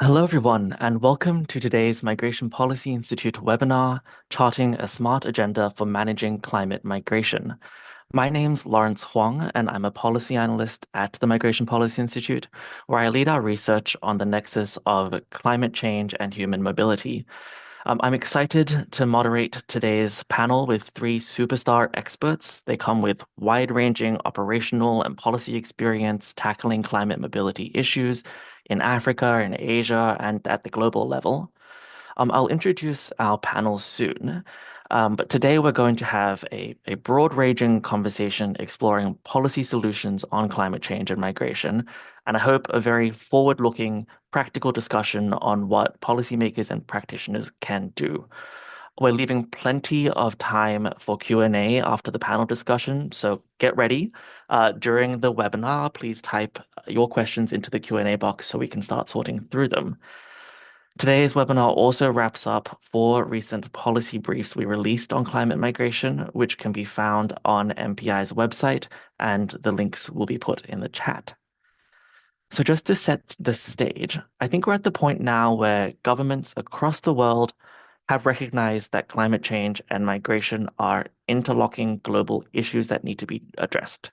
Hello, everyone, and welcome to today's Migration Policy Institute webinar, Charting a Smart Agenda for Managing Climate Migration. My name's Lawrence Huang, and I'm a policy analyst at the Migration Policy Institute, where I lead our research on the nexus of climate change and human mobility. I'm excited to moderate today's panel with three superstar experts. They come with wide-ranging operational and policy experience tackling climate mobility issues in Africa, in Asia, and at the global level. I'll introduce our panel soon, but today we're going to have a broad-ranging conversation exploring policy solutions on climate change and migration, and I hope a very forward-looking, practical discussion on what policymakers and practitioners can do. We're leaving plenty of time for Q&A after the panel discussion, so get ready. During the webinar, please type your questions into the Q&A box so we can start sorting through them. Today's webinar also wraps up four recent policy briefs we released on climate migration, which can be found on MPI's website, and the links will be put in the chat. So just to set the stage, I think we're at the point now where governments across the world have recognized that climate change and migration are interlocking global issues that need to be addressed.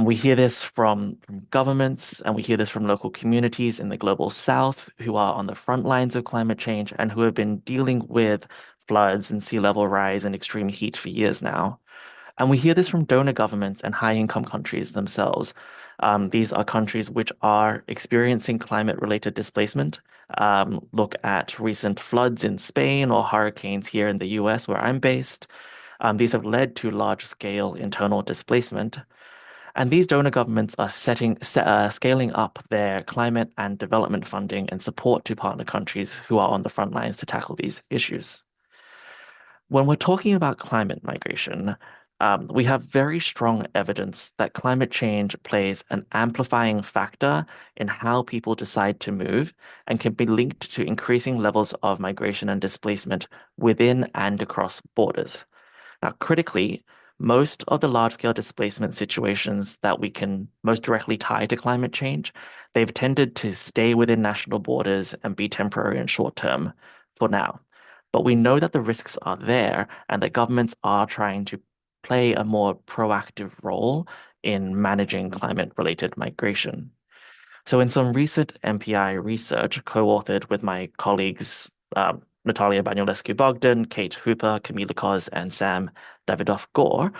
We hear this from governments, and we hear this from local communities in the global south who are on the front lines of climate change and who have been dealing with floods and sea level rise and extreme heat for years now. And we hear this from donor governments and high-income countries themselves. These are countries which are experiencing climate-related displacement. Look at recent floods in Spain or hurricanes here in the US, where I'm based. These have led to large-scale internal displacement. And these donor governments are scaling up their climate and development funding and support to partner countries who are on the front lines to tackle these issues. When we're talking about climate migration, we have very strong evidence that climate change plays an amplifying factor in how people decide to move and can be linked to increasing levels of migration and displacement within and across borders. Now, critically, most of the large-scale displacement situations that we can most directly tie to climate change, they've tended to stay within national borders and be temporary and short-term for now. But we know that the risks are there and that governments are trying to play a more proactive role in managing climate-related migration. So in some recent MPI research co-authored with my colleagues, Natalia Baniolescu-Bogdan, Kate Hooper, Camila Koz, and Sam Davidoff-Gore,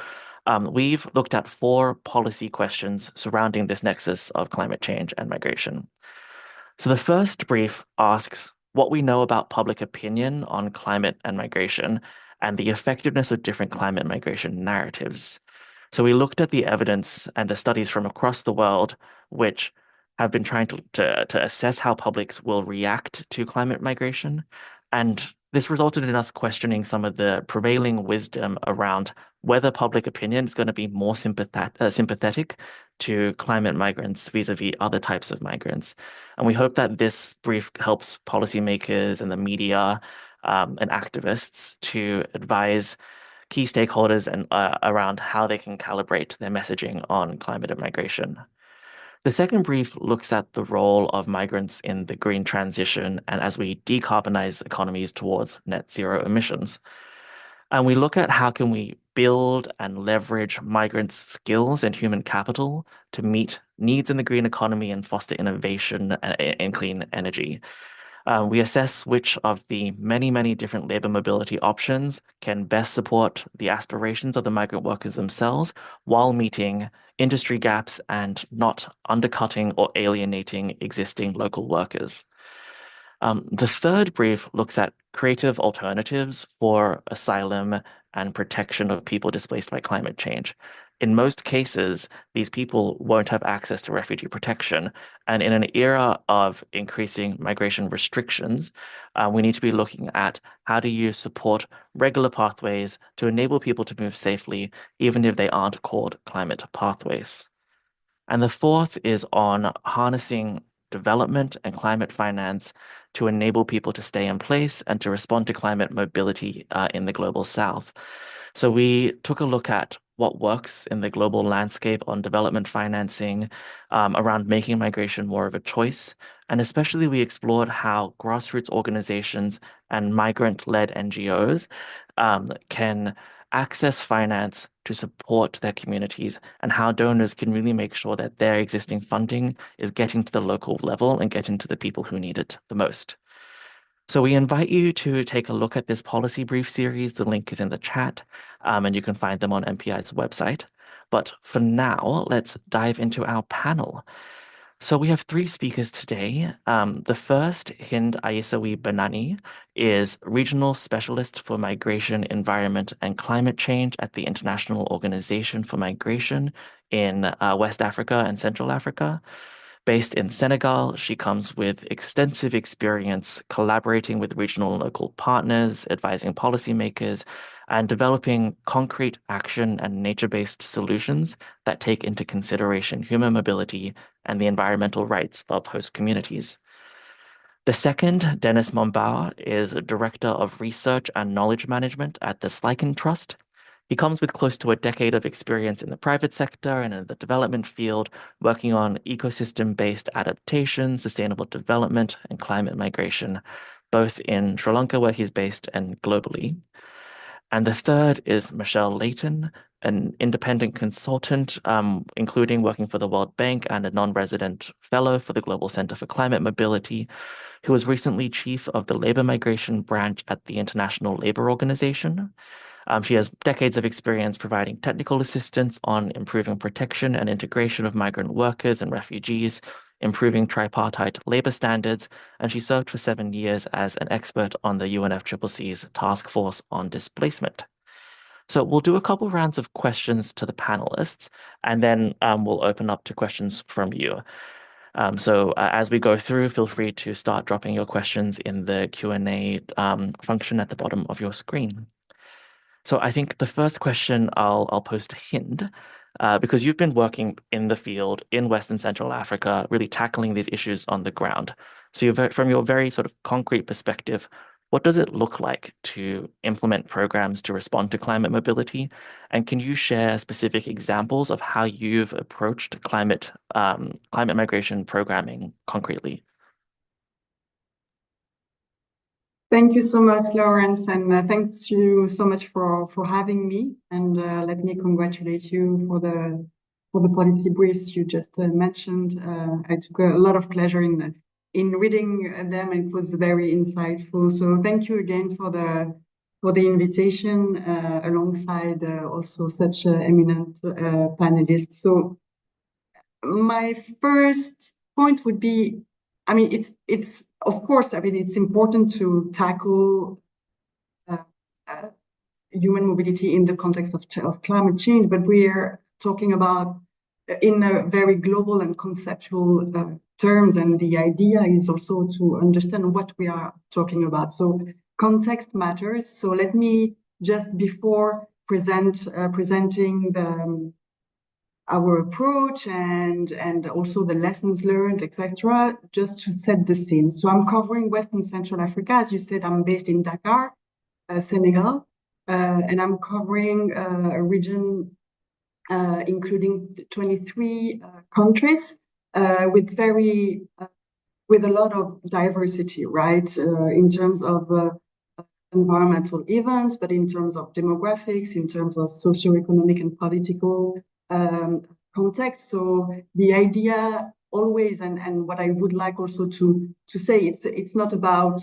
we've looked at four policy questions surrounding this nexus of climate change and migration. So the first brief asks what we know about public opinion on climate and migration and the effectiveness of different climate migration narratives. So we looked at the evidence and the studies from across the world, which have been trying to assess how publics will react to climate migration. And this resulted in us questioning some of the prevailing wisdom around whether public opinion is going to be more sympathetic to climate migrants vis-a-vis other types of migrants. And we hope that this brief helps policymakers and the media and activists to advise key stakeholders and around how they can calibrate their messaging on climate and migration. The second brief looks at the role of migrants in the green transition and as we decarbonize economies towards net zero emissions. And we look at how can we build and leverage migrants' skills and human capital to meet needs in the green economy and foster innovation in clean energy. We assess which of the many, many different labor mobility options can best support the aspirations of the migrant workers themselves while meeting industry gaps and not undercutting or alienating existing local workers. The third brief looks at creative alternatives for asylum and protection of people displaced by climate change. In most cases, these people won't have access to refugee protection. And in an era of increasing migration restrictions, we need to be looking at how do you support regular pathways to enable people to move safely, even if they aren't called climate pathways. And the fourth is on harnessing development and climate finance to enable people to stay in place and to respond to climate mobility in the global south. So we took a look at what works in the global landscape on development financing, around making migration more of a choice. And especially, we explored how grassroots organizations and migrant-led NGOs can access finance to support their communities, and how donors can really make sure that their existing funding is getting to the local level and getting to the people who need it the most. So we invite you to take a look at this policy brief series. The link is in the chat, and you can find them on MPI's website. But for now, let's dive into our panel. So we have three speakers today. The first, Hind Aisawi Banani, is Regional Specialist for Migration, Environment, and Climate Change at the International Organization for Migration in West Africa and Central Africa. Based in Senegal, she comes with extensive experience collaborating with regional and local partners, advising policymakers, and developing concrete action and nature-based solutions that take into consideration human mobility and the environmental rights of host communities. The second, Dennis Mombau, is Director of Research and Knowledge Management at the Slykin Trust. He comes with close to a decade of experience in the private sector and in the development field, working on ecosystem-based adaptation, sustainable development, and climate migration, both in Sri Lanka, where he's based, and globally. And the third is Michelle Layton, an independent consultant, including working for the World Bank and a non-resident fellow for the Global Center for Climate Mobility, who was recently chief of the labor migration branch at the International Labour Organization. She has decades of experience providing technical assistance on improving protection and integration of migrant workers and refugees, improving tripartite labor standards, and she served for 7 years as an expert on the UNFCCC's Task Force on Displacement. So we'll do a couple rounds of questions to the panelists, and then we'll open up to questions from you. So as we go through, feel free to start dropping your questions in the Q&A function at the bottom of your screen. So I think the first question I'll pose to Hind, because you've been working in the field in West and Central Africa, really tackling these issues on the ground. So from your very sort of concrete perspective, what does it look like to implement programs to respond to climate mobility? And can you share specific examples of how you've approached climate migration programming concretely? Thank you so much, Lawrence, and thanks you so much for having me. And let me congratulate you for the policy briefs you just mentioned. I took a lot of pleasure in reading them, and it was very insightful. So thank you again for the invitation, alongside also such eminent panelists. So my first point would be, I mean, it's of course, I mean, it's important to tackle human mobility in the context of climate change, but we're talking about in a very global and conceptual terms, and the idea is also to understand what we are talking about. So context matters. So let me just, before presenting our approach and also the lessons learned, etc., just to set the scene. So I'm covering West and Central Africa. As you said, I'm based in Dakar, Senegal, and I'm covering a region including 23 countries with a lot of diversity, right, in terms of environmental events, but in terms of demographics, in terms of socioeconomic and political context. So the idea always, and what I would like also to say, it's not about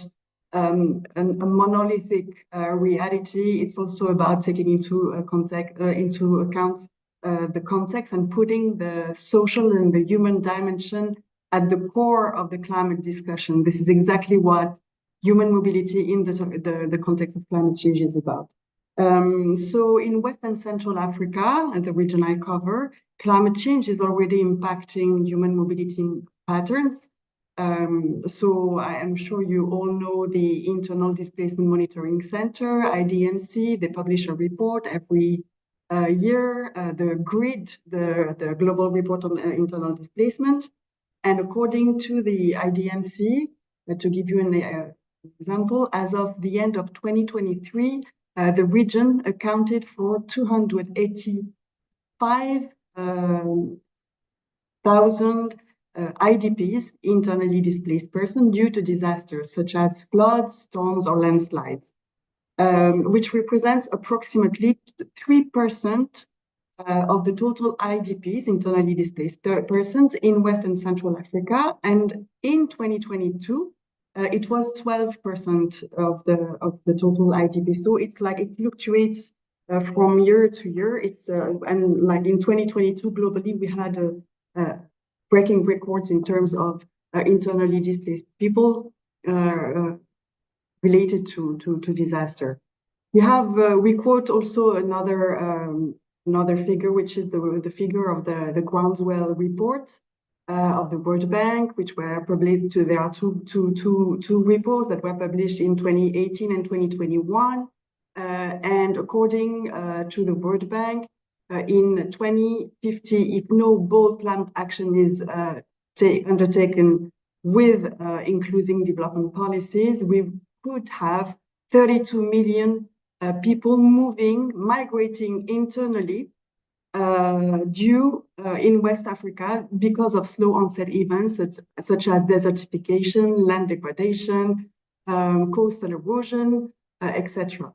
a monolithic reality. It's also about taking into account the context and putting the social and the human dimension at the core of the climate discussion. This is exactly what human mobility in the context of climate change is about. So in West and Central Africa, the region I cover, climate change is already impacting human mobility patterns. So I am sure you all know the Internal Displacement Monitoring Center, IDMC. They publish a report every year, the GRID, the Global Report on Internal Displacement. And according to the IDMC, to give you an example, as of the end of 2023, the region accounted for 280 5,000 IDPs, internally displaced persons, due to disasters such as floods, storms, or landslides, which represents approximately 3% of the total IDPs, internally displaced persons, in West and Central Africa. And in 2022, it was 12% of the total IDP. So it's like it fluctuates from year to year. It's and like in 2022 globally, we had breaking records in terms of internally displaced people related to disaster. We quote also another figure, which is the figure of the Groundswell report of the World Bank, which were published. There are two reports that were published in 2018 and 2021. And according to the World Bank, in 2050, if no bold climate action is undertaken with including development policies, we could have 32 million people migrating internally in West Africa because of slow onset events such as desertification, land degradation, coastal erosion, etc.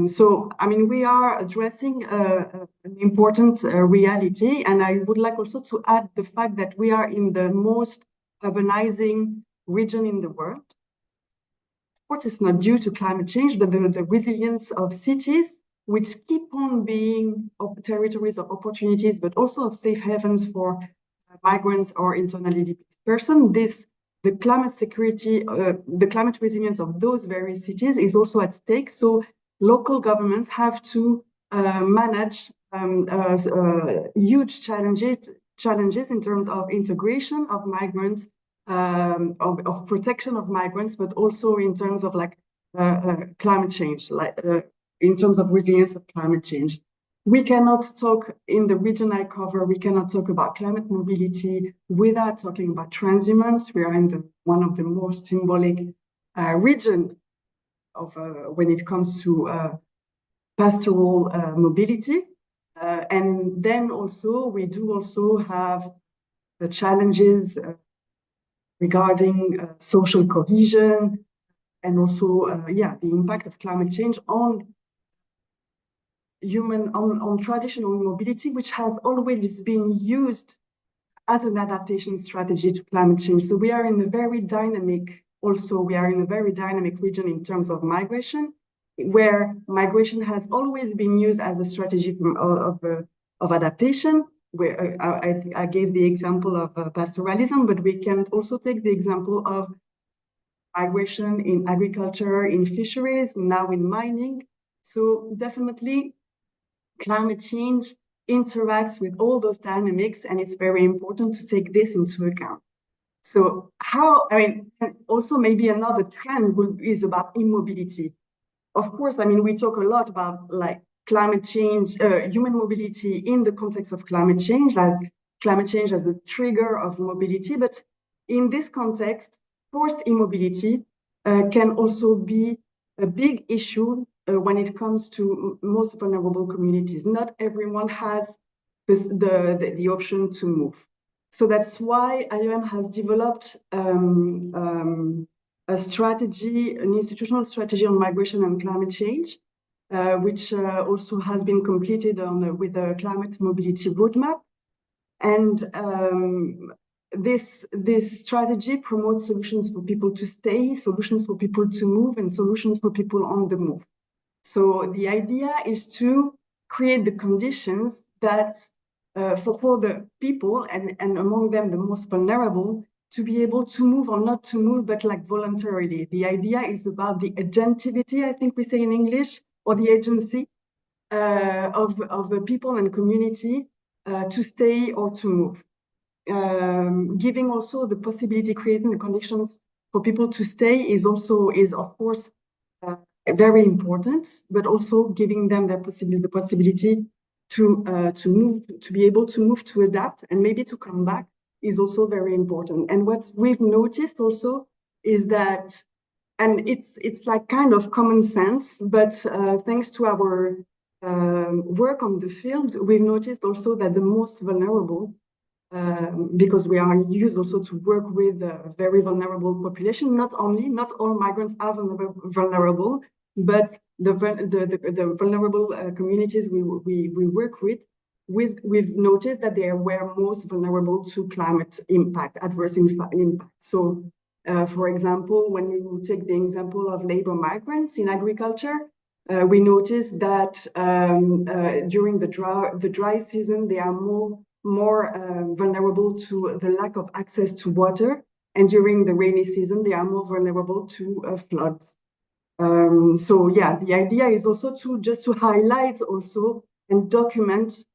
So, I mean, we are addressing an important reality, and I would like also to add the fact that we are in the most urbanizing region in the world. Of course, it's not due to climate change, but the resilience of cities, which keep on being territories of opportunities, but also of safe havens for migrants or internally displaced persons. The climate security, the climate resilience of those very cities is also at stake. So local governments have to manage huge challenges in terms of integration of migrants, of protection of migrants, but also in terms of like climate change, in terms of resilience of climate change. We cannot talk in the region I cover, we cannot talk about climate mobility without talking about transhumance. We are in one of the most symbolic region of when it comes to pastoral mobility. And then also, we do also have the challenges regarding social cohesion and also, the impact of climate change on traditional mobility, which has always been used as an adaptation strategy to climate change. So we are in a very dynamic region in terms of migration, where migration has always been used as a strategy of adaptation. Where I gave the example of pastoralism, but we can also take the example of migration in agriculture, in fisheries, now in mining. So definitely, climate change interacts with all those dynamics, and it's very important to take this into account. So also maybe another trend is about immobility. Of course, I mean, we talk a lot about like climate change, human mobility in the context of climate change as a trigger of mobility. But in this context, forced immobility can also be a big issue when it comes to most vulnerable communities. Not everyone has the option to move. So that's why IOM has developed a strategy, an institutional strategy on migration and climate change, which also has been completed with a climate mobility roadmap. And this strategy promotes solutions for people to stay, solutions for people to move, and solutions for people on the move. So the idea is to create the conditions that for the people, and among them the most vulnerable, to be able to move or not to move, but like voluntarily. The idea is about the agentivity, I think we say in English, or the agency of the people and community to stay or to move. Giving also the possibility, creating the conditions for people to stay is of course very important, but also giving them the possibility to move, to be able to move, to adapt, and maybe to come back is also very important. And what we've noticed also is that, and it's like kind of common sense, but thanks to our work on the field, we've noticed also that the most vulnerable, because we are used also to work with a very vulnerable population. Not all migrants are vulnerable, but the vulnerable communities we work with, we've noticed that they were most vulnerable to climate impact, adverse impact. So, for example, when we take the example of labor migrants in agriculture, we noticed that during the dry season, they are more vulnerable to the lack of access to water, and during the rainy season, they are more vulnerable to floods. So yeah, the idea is also to highlight also and document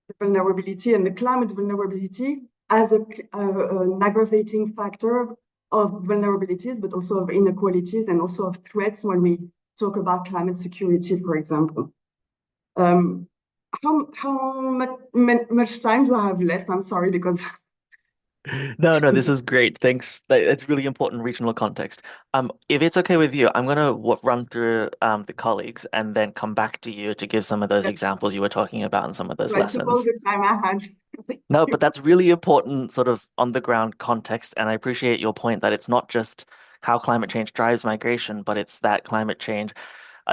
the vulnerability and the climate vulnerability as an aggravating factor of vulnerabilities, but also of inequalities and also of threats when we talk about climate security, for example. How much time do I have left? I'm sorry, because No, this is great. Thanks. It's really important regional context. If it's okay with you, I'm gonna run through the colleagues and then come back to you to give some of those yes. examples you were talking about and some of those So I took all lessons. the time I had. Thank No, you. but that's really important sort of on the ground context. And I appreciate your point that it's not just how climate change drives migration, but it's that climate change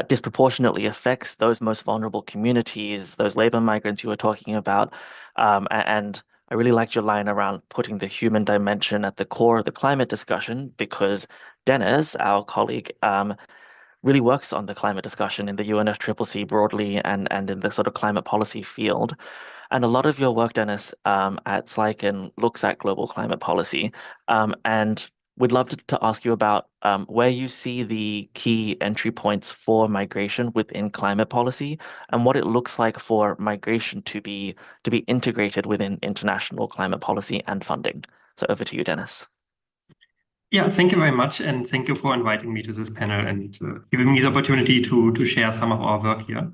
disproportionately affects those most vulnerable communities, those labor migrants you were talking about. And I really liked your line around putting the human dimension at the core of the climate discussion because Dennis, our colleague, really works on the climate discussion in the UNFCCC broadly and in the sort of climate policy field. And a lot of your work, Dennis, at Slykin looks at global climate policy. And we'd love to ask you about where you see the key entry points for migration within climate policy and what it looks like for migration to be integrated within international climate policy and funding. So over to you, Dennis. Yeah, thank you very much, and thank you for inviting me to this panel and giving me the opportunity to share some of our work here.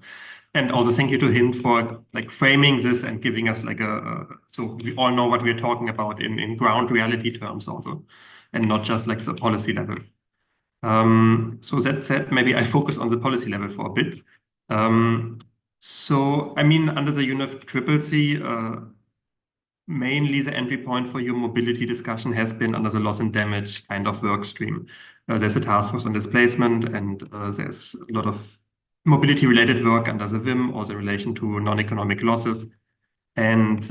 And also thank you to him for like framing this and giving us like so we all know what we're talking about in ground reality terms also, and not just like the policy level. So that said, maybe I focus on the policy level for a bit. So I mean, under the UNFCCC, mainly the entry point for your mobility discussion has been under the loss and damage kind of work stream. There's a task force on displacement, and there's a lot of mobility-related work under the WIM, also in relation to non-economic losses. And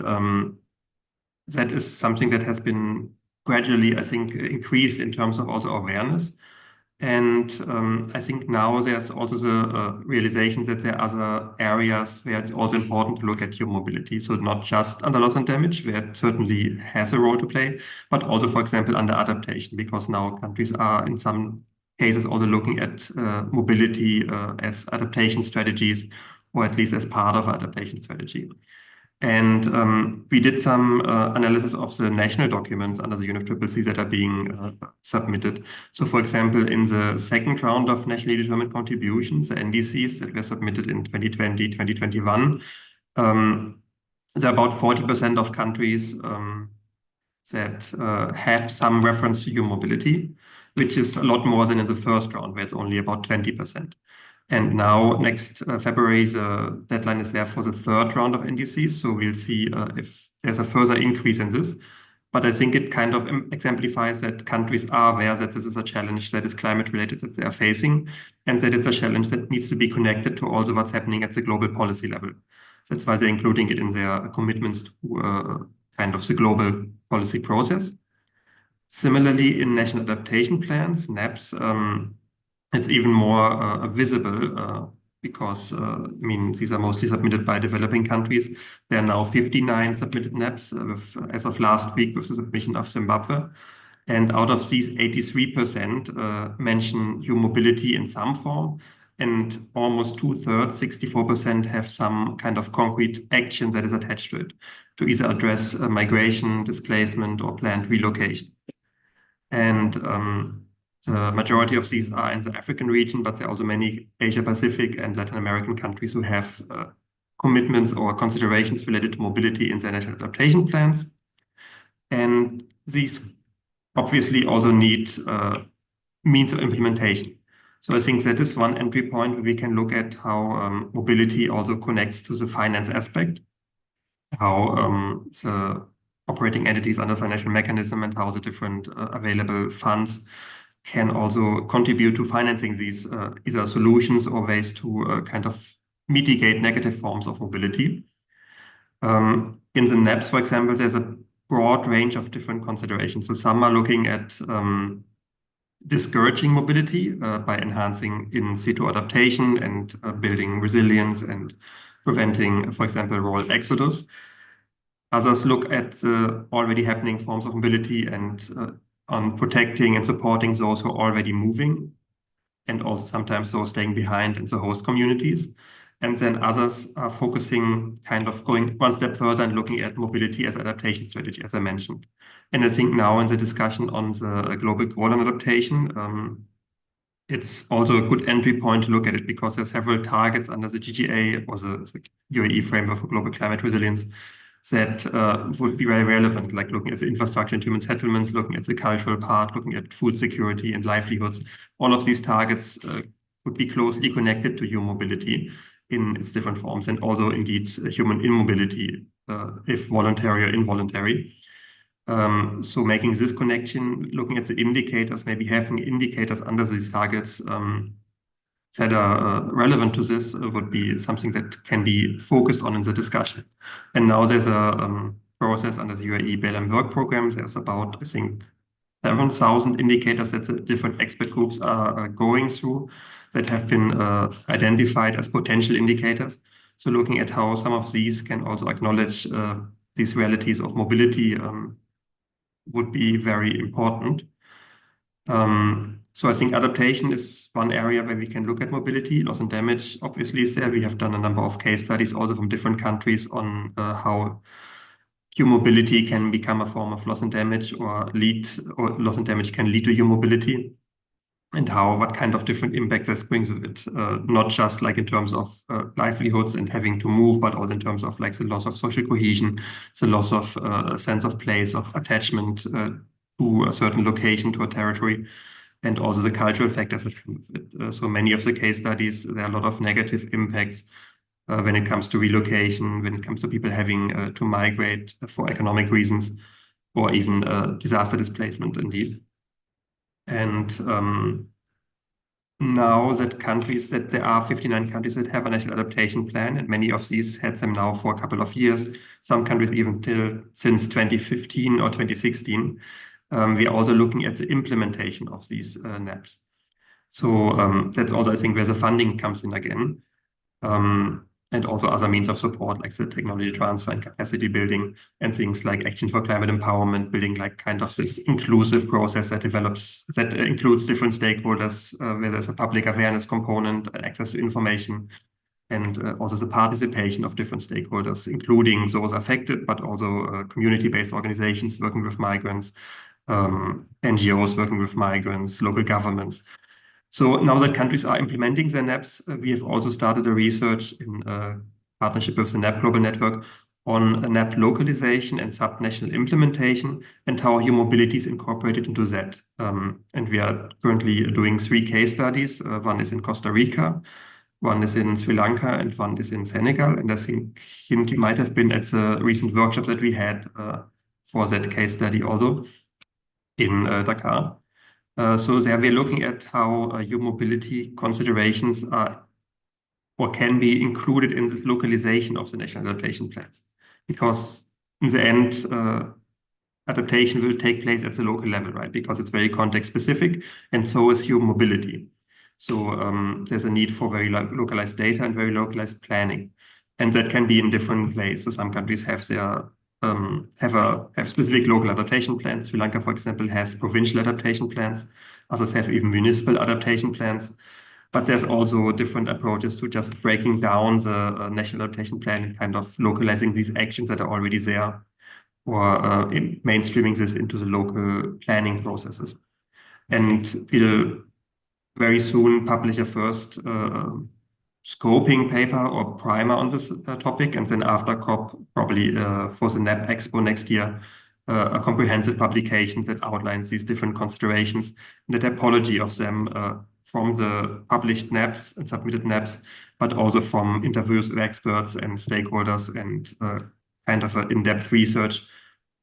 that is something that has been gradually, I think, increased in terms of also awareness. And I think now there's also the realization that there are other areas where it's also important to look at your mobility. So not just under loss and damage, where it certainly has a role to play, but also, for example, under adaptation, because now countries are in some cases also looking at mobility as adaptation strategies, or at least as part of adaptation strategy. And we did some analysis of the national documents under the UNFCCC that are being submitted. So, for example, in the second round of nationally determined contributions, the NDCs that were submitted in 2020, 2021, there are about 40% of countries that have some reference to human mobility, which is a lot more than in the first round, where it's only about 20%. And now, next February, the deadline is there for the third round of NDCs. So we'll see if there's a further increase in this. But I think it kind of exemplifies that countries are aware that this is a challenge that is climate related that they are facing, and that it's a challenge that needs to be connected to also what's happening at the global policy level. That's why they're including it in their commitments to kind of the global policy process. Similarly, in national adaptation plans, NAPs, it's even more visible because, I mean, these are mostly submitted by developing countries. There are now 59 submitted NAPs as of last week with the submission of Zimbabwe. And out of these, 83% mention human mobility in some form. And almost 2/3, 64%, have some kind of concrete action that is attached to it to either address migration, displacement, or planned relocation. And the majority of these are in the African region, but there are also many Asia Pacific and Latin American countries who have commitments or considerations related to mobility in their national adaptation plans. And these obviously also need means of implementation. So I think that is one entry point where we can look at how mobility also connects to the finance aspect, how the operating entities under financial mechanism and how the different available funds can also contribute to financing these either solutions or ways to kind of mitigate negative forms of mobility. In the NEPs, for example, there's a broad range of different considerations. So some are looking at discouraging mobility by enhancing in situ adaptation and building resilience and preventing, for example, rural exodus. Others look at the already happening forms of mobility and on protecting and supporting those who are already moving, and also sometimes those staying behind in the host communities. And then others are focusing, kind of going one step further and looking at mobility as adaptation strategy, as I mentioned. And I think now in the discussion on the global goal on adaptation, it's also a good entry point to look at it because there are several targets under the GGA or the UAE framework for global climate resilience that would be very relevant, like looking at the infrastructure and human settlements, looking at the cultural part, looking at food security and livelihoods. All of these targets would be closely connected to human mobility in its different forms, and also indeed human immobility, if voluntary or involuntary. So making this connection, looking at the indicators, maybe having indicators under these targets that are relevant to this would be something that can be focused on in the discussion. And now there's a process under the UAE BLM work program. There's about, I think, 7,000 indicators that the different expert groups are going through that have been identified as potential indicators. So looking at how some of these can also acknowledge these realities of mobility would be very important. So I think adaptation is one area where we can look at mobility. Loss and damage obviously is there. We have done a number of case studies also from different countries on how human mobility can become a form of loss and damage or loss and damage can lead to human mobility, and what kind of different impact this brings with it, not just like in terms of livelihoods and having to move, but also in terms of like the loss of social cohesion, the loss of a sense of place, of attachment to a certain location, to a territory, and also the cultural factors that come with it. So many of the case studies, there are a lot of negative impacts when it comes to relocation, when it comes to people having to migrate for economic reasons, or even disaster displacement indeed. And now that there are 59 countries that have a national adaptation plan, and many of these had them now for a couple of years, some countries even since 2015 or 2016, we are also looking at the implementation of these NEPs. So that's also, I think, where the funding comes in again. And also other means of support, like the technology transfer and capacity building, and things like action for climate empowerment, building like kind of this inclusive process that includes different stakeholders, where there's a public awareness component, access to information, and also the participation of different stakeholders, including those affected, but also community-based organizations working with migrants, NGOs working with migrants, local governments. So now that countries are implementing their NEPs, we have also started a research in partnership with the NEP Global Network on NEP localization and subnational implementation and how human mobility is incorporated into that. And we are currently doing 3 case studies. One is in Costa Rica, one is in Sri Lanka, and one is in Senegal. And I think you might have been at the recent workshop that we had for that case study also in Dakar. So there we're looking at how human mobility considerations are or can be included in this localization of the national adaptation plans. Because in the end, adaptation will take place at the local level, right? Because it's very context specific, and so is human mobility. So there's a need for very localized data and very localized planning. And that can be in different ways. So some countries have specific local adaptation plans. Sri Lanka, for example, has provincial adaptation plans. Others have even municipal adaptation plans. But there's also different approaches to just breaking down the national adaptation plan and kind of localizing these actions that are already there, or mainstreaming this into the local planning processes. And we'll very soon publish a first scoping paper or primer on this topic, and then after COP, probably for the NEP Expo next year, a comprehensive publication that outlines these different considerations and the typology of them from the published NAPs and submitted NAPs, but also from interviews with experts and stakeholders and kind of an in-depth research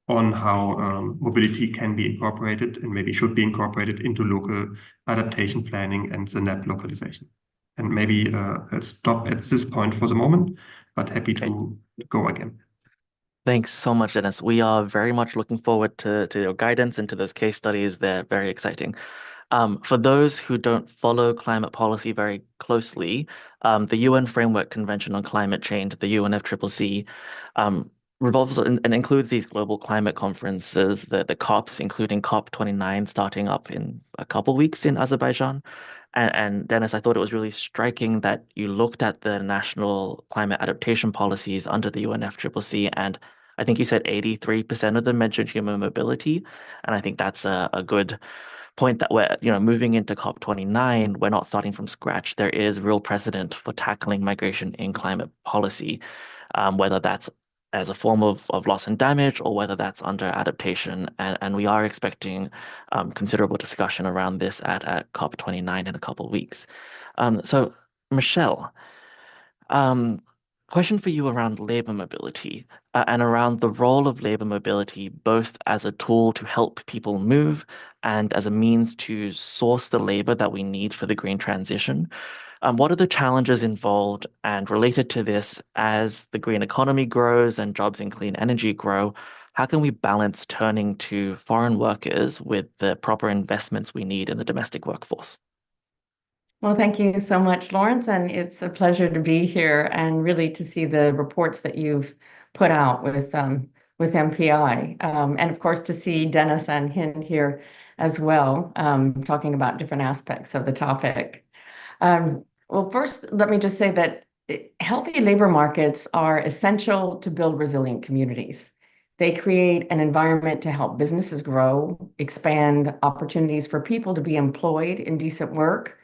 on how mobility can be incorporated and maybe should be incorporated into local adaptation planning and the NAP localization. And maybe I'll stop at this point for the moment, but happy to go again. Thanks so much, Dennis. We are very much looking forward to your guidance and to those case studies. They're very exciting. For those who don't follow climate policy very closely, the UN Framework Convention on Climate Change, the UNFCCC, revolves and includes these global climate conferences, the COPs, including COP29 starting up in a couple weeks in Azerbaijan. And Dennis, I thought it was really striking that you looked at the national climate adaptation policies under the UNFCCC, and I think you said 83% of them mentioned human mobility. And I think that's a good point that we're, moving into COP29, we're not starting from scratch. There is real precedent for tackling migration in climate policy, whether that's as a form of loss and damage or whether that's under adaptation. And we are expecting considerable discussion around this at COP29 in a couple of weeks. So, Michelle, question for you around labor mobility and around the role of labor mobility, both as a tool to help people move and as a means to source the labor that we need for the green transition. What are the challenges involved and related to this as the green economy grows and jobs in clean energy grow? How can we balance turning to foreign workers with the proper investments we need in the domestic workforce? Well, thank you so much, Lawrence, and it's a pleasure to be here and really to see the reports that you've put out with MPI, and of course to see Dennis and Hind here as well, talking about different aspects of the topic. Well, first, let me just say that healthy labor markets are essential to build resilient communities. They create an environment to help businesses grow, expand opportunities for people to be employed in decent work.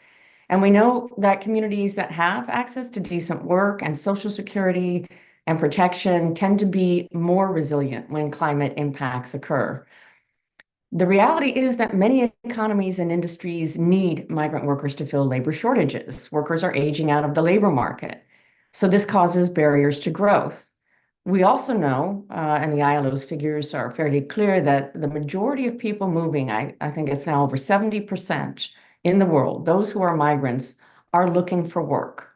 And we know that communities that have access to decent work and social security and protection tend to be more resilient when climate impacts occur. The reality is that many economies and industries need migrant workers to fill labor shortages. Workers are aging out of the labor market. So this causes barriers to growth. We also know, and the ILO's figures are fairly clear, that the majority of people moving, I think it's now over 70% in the world, those who are migrants, are looking for work.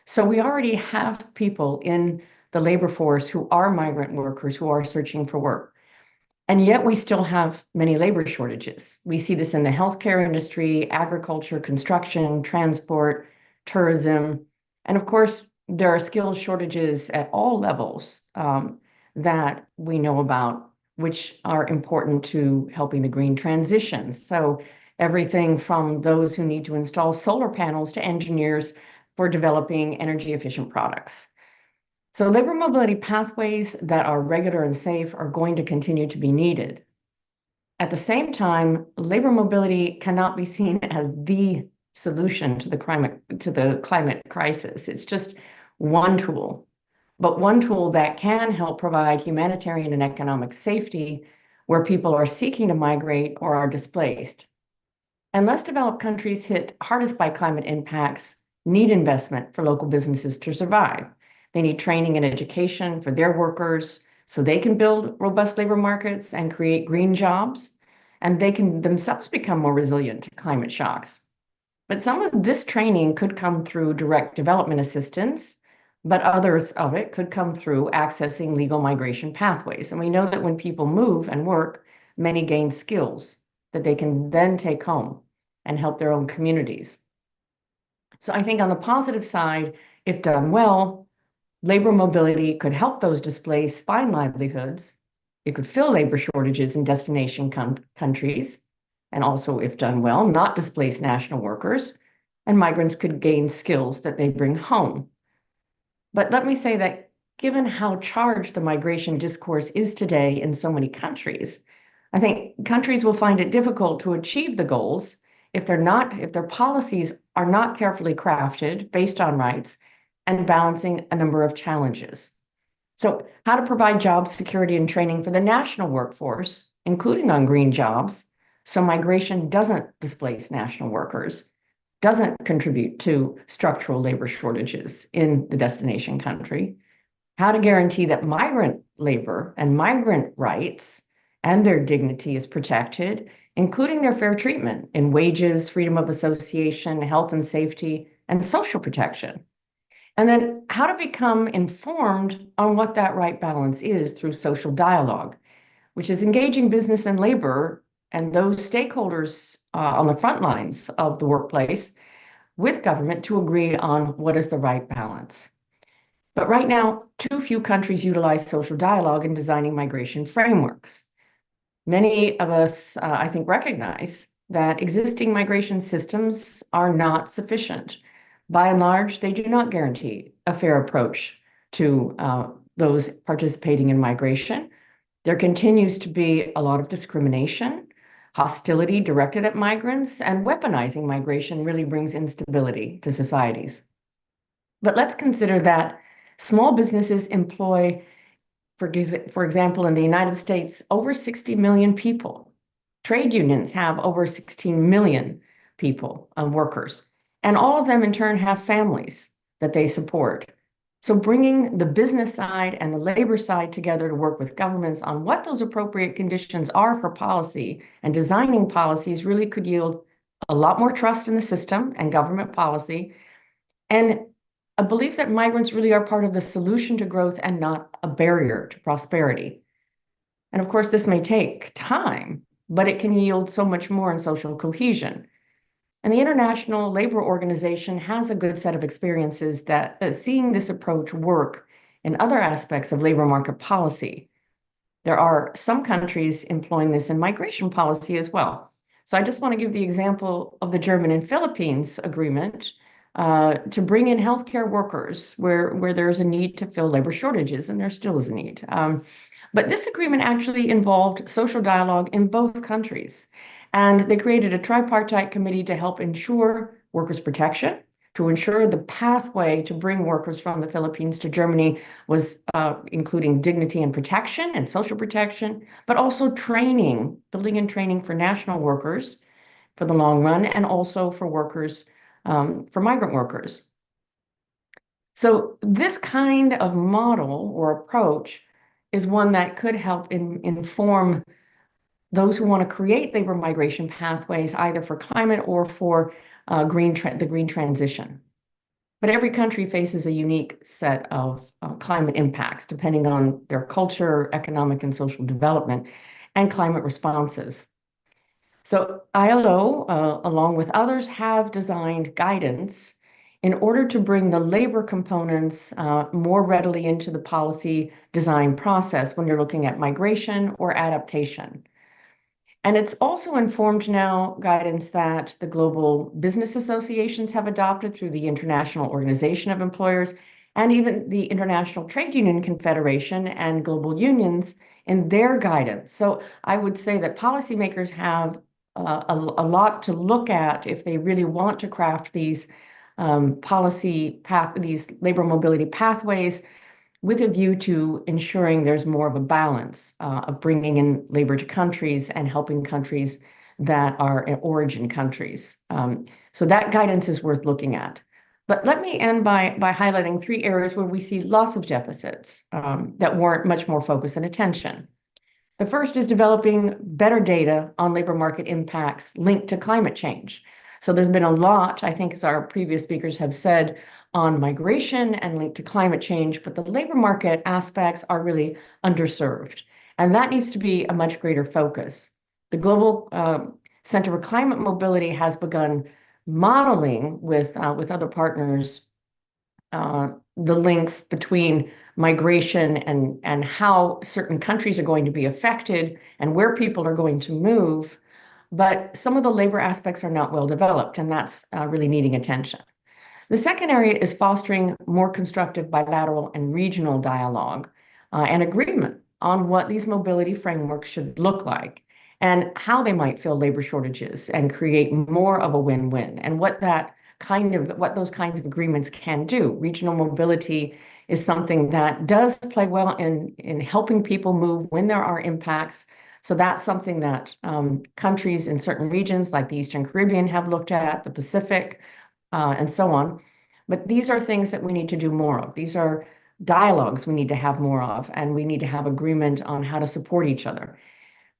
So we already have people in the labor force who are migrant workers who are searching for work. And yet we still have many labor shortages. We see this in the healthcare industry, agriculture, construction, transport, tourism. And of course, there are skills shortages at all levels that we know about, which are important to helping the green transition. So everything from those who need to install solar panels to engineers for developing energy efficient products. So labor mobility pathways that are regular and safe are going to continue to be needed. At the same time, labor mobility cannot be seen as the solution to the climate crisis. It's just one tool, but one tool that can help provide humanitarian and economic safety where people are seeking to migrate or are displaced. And less developed countries hit hardest by climate impacts need investment for local businesses to survive. They need training and education for their workers so they can build robust labor markets and create green jobs, and they can themselves become more resilient to climate shocks. But some of this training could come through direct development assistance, but others of it could come through accessing legal migration pathways. And we know that when people move and work, many gain skills that they can then take home and help their own communities. So I think on the positive side, if done well, labor mobility could help those displaced find livelihoods. It could fill labor shortages in destination countries, and also, if done well, not displace national workers, and migrants could gain skills that they bring home. But let me say that given how charged the migration discourse is today in so many countries, I think countries will find it difficult to achieve the goals if their policies are not carefully crafted based on rights and balancing a number of challenges. So how to provide job security and training for the national workforce, including on green jobs, so migration doesn't displace national workers. doesn't contribute to structural labor shortages in the destination country, how to guarantee that migrant labor and migrant rights and their dignity is protected, including their fair treatment in wages, freedom of association, health and safety, and social protection. And then how to become informed on what that right balance is through social dialogue, which is engaging business and labor and those stakeholders on the front lines of the workplace with government to agree on what is the right balance. But right now, too few countries utilize social dialogue in designing migration frameworks. Many of us, I think, recognize that existing migration systems are not sufficient. By and large, they do not guarantee a fair approach to those participating in migration. There continues to be a lot of discrimination, hostility directed at migrants, and weaponizing migration really brings instability to societies. But let's consider that small businesses employ, for example, in the United States, over 60 million people. Trade unions have over 16 million people, workers, and all of them in turn have families that they support. So bringing the business side and the labor side together to work with governments on what those appropriate conditions are for policy and designing policies really could yield a lot more trust in the system and government policy, and a belief that migrants really are part of the solution to growth and not a barrier to prosperity. And of course, this may take time, but it can yield so much more in social cohesion. And the International Labor Organization has a good set of experiences that seeing this approach work in other aspects of labor market policy. There are some countries employing this in migration policy as well. So I just want to give the example of the German and Philippines agreement to bring in healthcare workers where there's a need to fill labor shortages, and there still is a need. But this agreement actually involved social dialogue in both countries. And they created a tripartite committee to help ensure workers' protection, to ensure the pathway to bring workers from the Philippines to Germany was including dignity and protection and social protection, but also training, building and training for national workers for the long run, and also for workers, for migrant workers. So this kind of model or approach is one that could help inform those who want to create labor migration pathways, either for climate or for the green transition. But every country faces a unique set of climate impacts, depending on their culture, economic and social development, and climate responses. So ILO, along with others, have designed guidance in order to bring the labor components more readily into the policy design process when you're looking at migration or adaptation. And it's also informed now guidance that the global business associations have adopted through the International Organization of Employers and even the International Trade Union Confederation and global unions in their guidance. So I would say that policymakers have a lot to look at if they really want to craft these these labor mobility pathways with a view to ensuring there's more of a balance of bringing in labor to countries and helping countries that are origin countries. So that guidance is worth looking at. But let me end by highlighting 3 areas where we see lots of deficits that warrant much more focus and attention. The first is developing better data on labor market impacts linked to climate change. So there's been a lot, I think, as our previous speakers have said, on migration and linked to climate change, but the labor market aspects are really underserved. And that needs to be a much greater focus. The Global Center for Climate Mobility has begun modeling with other partners the links between migration and how certain countries are going to be affected and where people are going to move. But some of the labor aspects are not well developed, and that's really needing attention. The second area is fostering more constructive bilateral and regional dialogue and agreement on what these mobility frameworks should look like and how they might fill labor shortages and create more of a win-win, and what those kinds of agreements can do. Regional mobility is something that does play well in helping people move when there are impacts So that's something that countries in certain regions like the Eastern Caribbean have looked at, the Pacific, and so on. But these are things that we need to do more of. These are dialogues we need to have more of, and we need to have agreement on how to support each other.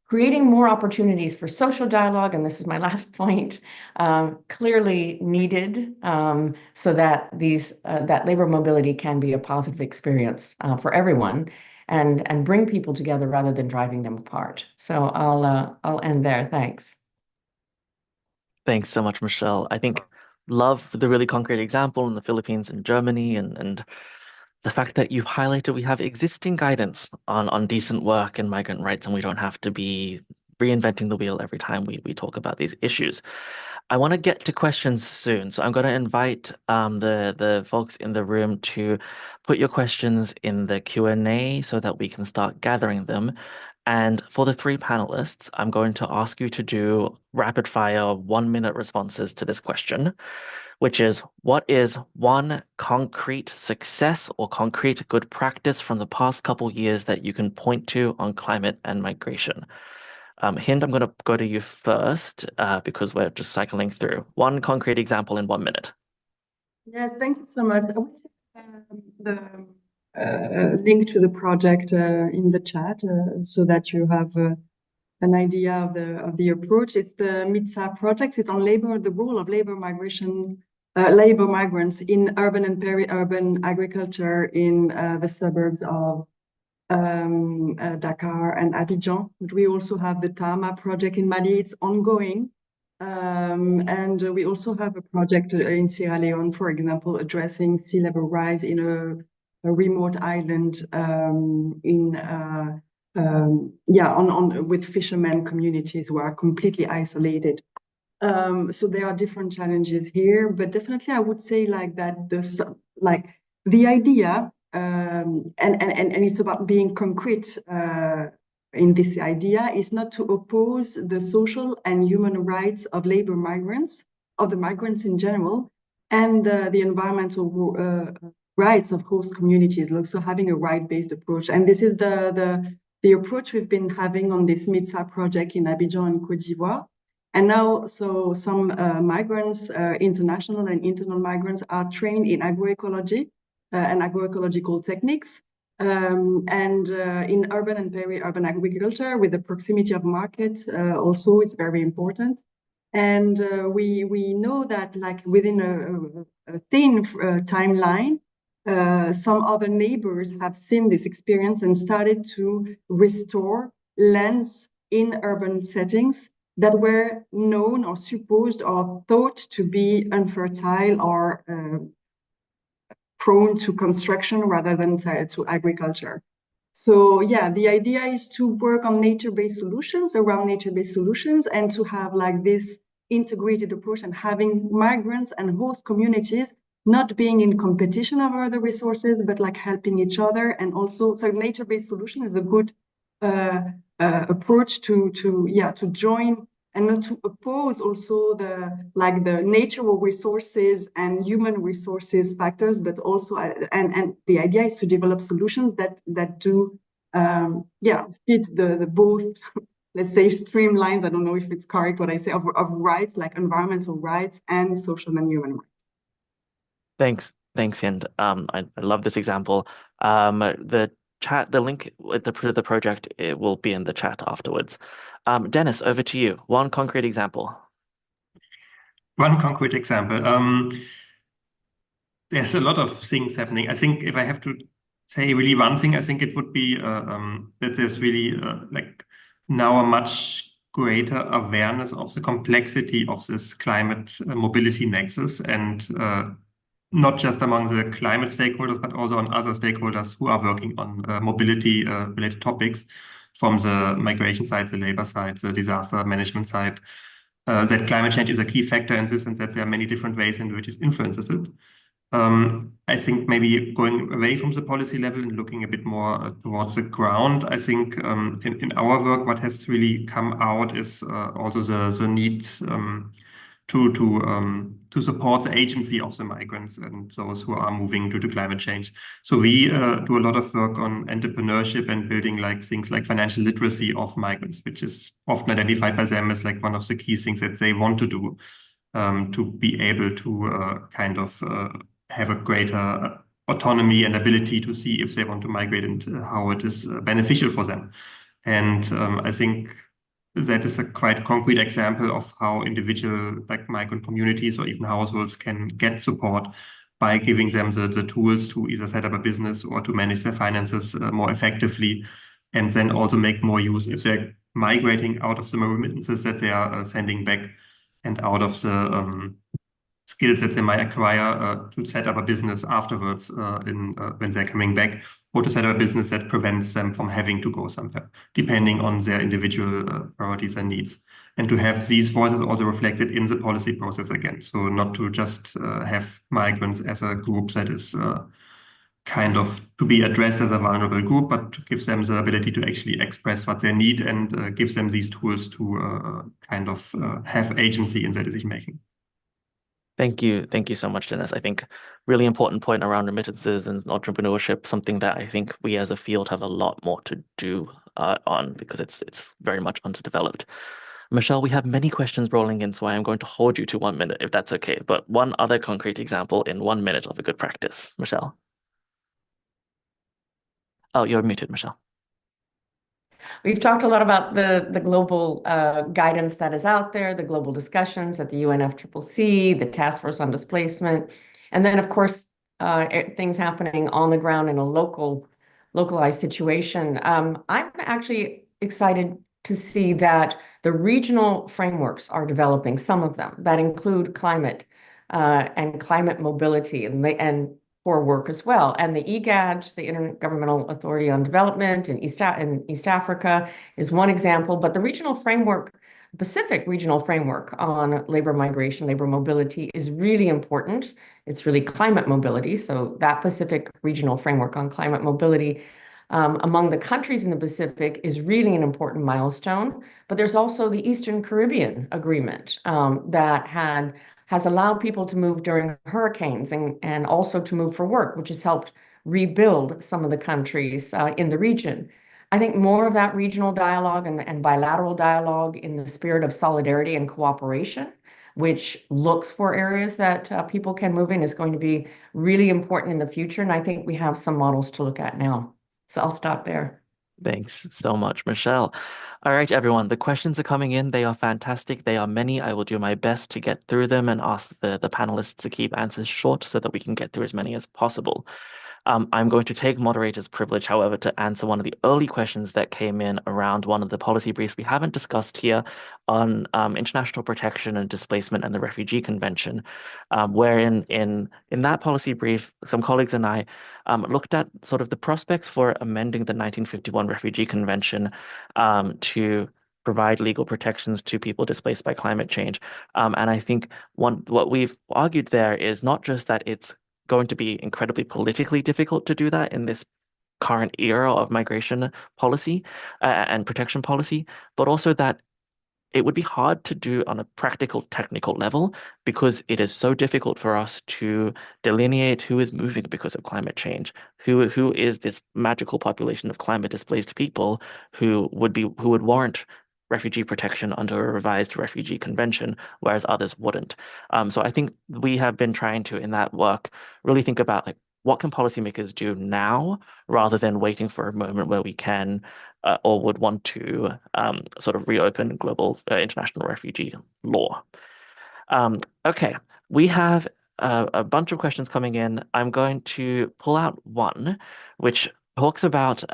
Creating more opportunities for social dialogue, and this is my last point, clearly needed so that that labor mobility can be a positive experience for everyone and bring people together rather than driving them apart. So I'll end there. Thanks. Thanks so much, Michelle. I think love the really concrete example in the Philippines and Germany and the fact that you've highlighted we have existing guidance on decent work and migrant rights, and we don't have to be reinventing the wheel every time we talk about these issues. I want to get to questions soon, so I'm going to invite the folks in the room to put your questions in the Q&A so that we can start gathering them. And for the three panelists, I'm going to ask you to do rapid fire 1-minute responses to this question, which is, what is one concrete success or concrete good practice from the past couple years that you can point to on climate and migration? Hind, I'm going to go to you first because we're just cycling through. One concrete example in 1 minute. Yes, thank you so much. I will put the link to the project in the chat so that you have an idea of the approach. It's the MITSA project. It's on the role of labor migrants in urban and peri-urban agriculture in the suburbs of Dakar and Abidjan. But we also have the TAMA project in Mali. It's ongoing. And we also have a project in Sierra Leone, for example, addressing sea level rise in a remote island with fishermen communities who are completely isolated. So there are different challenges here, but definitely I would say like that the idea and it's about being concrete in this idea is not to oppose the social and human rights of labor migrants, of the migrants in general, and the environmental rights of host communities, also having a right-based approach. And this is the approach we've been having on this MITSA project in Abidjan and Côte d'Ivoire. And now, so some migrants, international and internal migrants, are trained in agroecology and agroecological techniques. And in urban and peri-urban agriculture, with the proximity of markets, also it's very important. And we know that, like within a thin timeline, some other neighbors have seen this experience and started to restore lands in urban settings that were known or supposed or thought to be unfertile or prone to construction rather than to agriculture. So yeah, the idea is to work on nature-based solutions, around nature-based solutions, and to have like this integrated approach and having migrants and host communities not being in competition over the resources, but like helping each other. And also, so nature-based solution is a good approach to join and not to oppose also the natural resources and human resources factors, but also and the idea is to develop solutions that do fit the both, let's say, streamlines. I don't know if it's correct what I say of rights, like environmental rights and social and human rights. Thanks, Hind. I love this example. The link with the project, it will be in the chat afterwards. Dennis, over to you. One concrete example. One concrete example. There's a lot of things happening. I think if I have to say really one thing, I think it would be that there's really like now a much greater awareness of the complexity of this climate mobility nexus, and not just among the climate stakeholders, but also on other stakeholders who are working on mobility related topics, from the migration side, the labor side, the disaster management side, that climate change is a key factor in this, and that there are many different ways in which it influences it. I think maybe going away from the policy level and looking a bit more towards the ground, I think in our work, what has really come out is also the need to support the agency of the migrants and those who are moving due to climate change. So we do a lot of work on entrepreneurship and building like things like financial literacy of migrants, which is often identified by them as like one of the key things that they want to do, to be able to have a greater autonomy and ability to see if they want to migrate and how it is beneficial for them. And I think that is a quite concrete example of how individual like migrant communities or even households can get support by giving them the tools to either set up a business or to manage their finances more effectively, and then also make more use if they're migrating out of the remittances that they are sending back and out of the skills that they might acquire to set up a business afterwards when they're coming back, or to set up a business that prevents them from having to go somewhere, depending on their individual priorities and needs. And to have these voices also reflected in the policy process again. So not to just have migrants as a group that is kind of to be addressed as a vulnerable group, but to give them the ability to actually express what they need and give them these tools to have agency in their decision making. Thank you. Thank you so much, Dennis. I think really important point around remittances and entrepreneurship, something that I think we as a field have a lot more to do on, because it's very much underdeveloped. Michelle, we have many questions rolling in, so I am going to hold you to 1 minute if that's okay. But one other concrete example in 1 minute of a good practice. Michelle. Oh, you're muted, Michelle. We've talked a lot about the global guidance that is out there, the global discussions at the UNFCCC, the Task Force on Displacement, and then, of course, things happening on the ground in a localized situation. I'm actually excited to see that the regional frameworks are developing, some of them, that include climate and climate mobility and for work as well. And the IGAD, the Intergovernmental Authority on Development in East Africa, is one example. But the regional framework, Pacific regional framework on labor migration, labor mobility is really important. It's really climate mobility. So that Pacific regional framework on climate mobility among the countries in the Pacific is really an important milestone. But there's also the Eastern Caribbean Agreement that has allowed people to move during hurricanes and also to move for work, which has helped rebuild some of the countries in the region. I think more of that regional dialogue and bilateral dialogue in the spirit of solidarity and cooperation, which looks for areas that people can move in, is going to be really important in the future. And I think we have some models to look at now. So I'll stop there. Thanks so much, Michelle. All right, everyone, the questions are coming in. They are fantastic. They are many. I will do my best to get through them and ask the panelists to keep answers short so that we can get through as many as possible. I'm going to take moderator's privilege, however, to answer one of the early questions that came in around one of the policy briefs we haven't discussed here on international protection and displacement and the Refugee Convention, wherein in that policy brief, some colleagues and I looked at sort of the prospects for amending the 1951 Refugee Convention to provide legal protections to people displaced by climate change. And I think what we've argued there is not just that it's going to be incredibly politically difficult to do that in this current era of migration policy and protection policy, but also that it would be hard to do on a practical, technical level because it is so difficult for us to delineate who is moving because of climate change, who is this magical population of climate displaced people who would warrant refugee protection under a revised refugee convention, whereas others wouldn't. So I think we have been trying to, in that work, really think about like what can policymakers do now rather than waiting for a moment where we can or would want to sort of reopen global international refugee law. Okay, we have a bunch of questions coming in. I'm going to pull out one, which talks about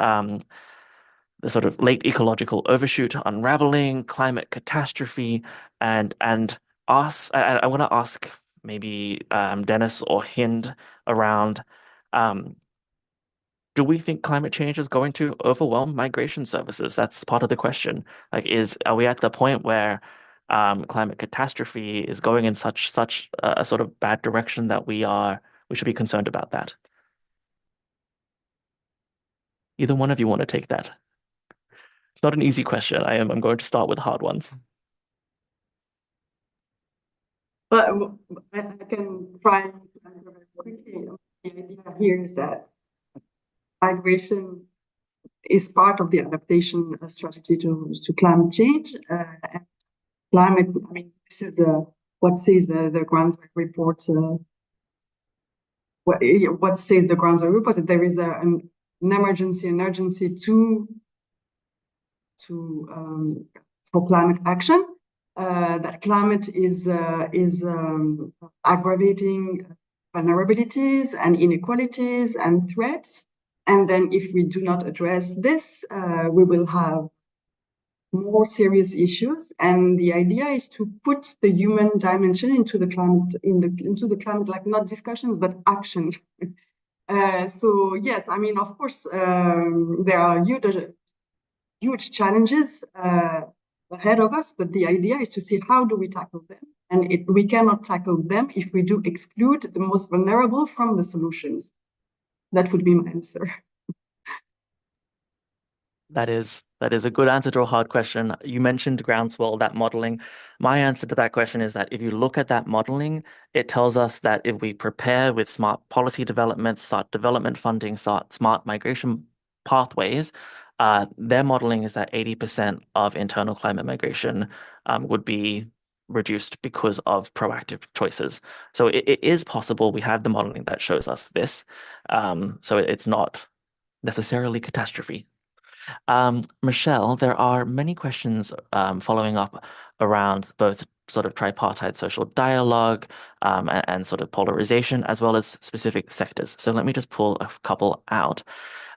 the sort of late ecological overshoot, unraveling, climate catastrophe, and I want to ask maybe Dennis or Hind around, do we think climate change is going to overwhelm migration services? That's part of the question. Like, are we at the point where climate catastrophe is going in such a sort of bad direction that we should be concerned about that? Either one of you want to take that? It's not an easy question. I'm going to start with hard ones. But I can try to answer very quickly. The idea here is that migration is part of the adaptation strategy to climate change. And climate, I mean, this is what says the Groundswell report. What says the Groundswell report? That there is an emergency, an urgency for climate action. That climate is aggravating vulnerabilities and inequalities and threats. And then if we do not address this, we will have more serious issues. And the idea is to put the human dimension into the climate, into the climate, like not discussions, but actions. So yes, I mean, of course, there are huge challenges ahead of us, but the idea is to see how do we tackle them. And we cannot tackle them if we do exclude the most vulnerable from the solutions. That would be my answer. That is a good answer to a hard question. You mentioned Groundswell, that modeling. My answer to that question is that if you look at that modeling, it tells us that if we prepare with smart policy development, start development funding, start smart migration pathways, their modeling is that 80% of internal climate migration would be reduced because of proactive choices. So it is possible. We have the modeling that shows us this. So it's not necessarily catastrophe. Michelle, there are many questions following up around both sort of tripartite social dialogue and sort of polarization, as well as specific sectors. So let me just pull a couple out.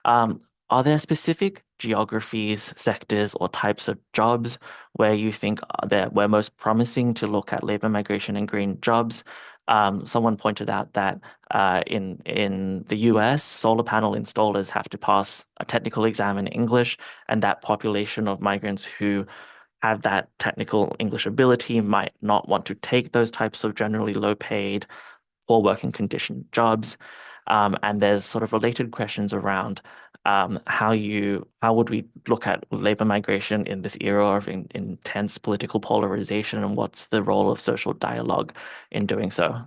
Are there specific geographies, sectors, or types of jobs where you think that we're most promising to look at labor migration and green jobs? Someone pointed out that in the US, solar panel installers have to pass a technical exam in English, and that population of migrants who have that technical English ability might not want to take those types of generally low-paid, poor working condition jobs. And there's sort of related questions around how would we look at labor migration in this era of intense political polarization, and what's the role of social dialogue in doing so?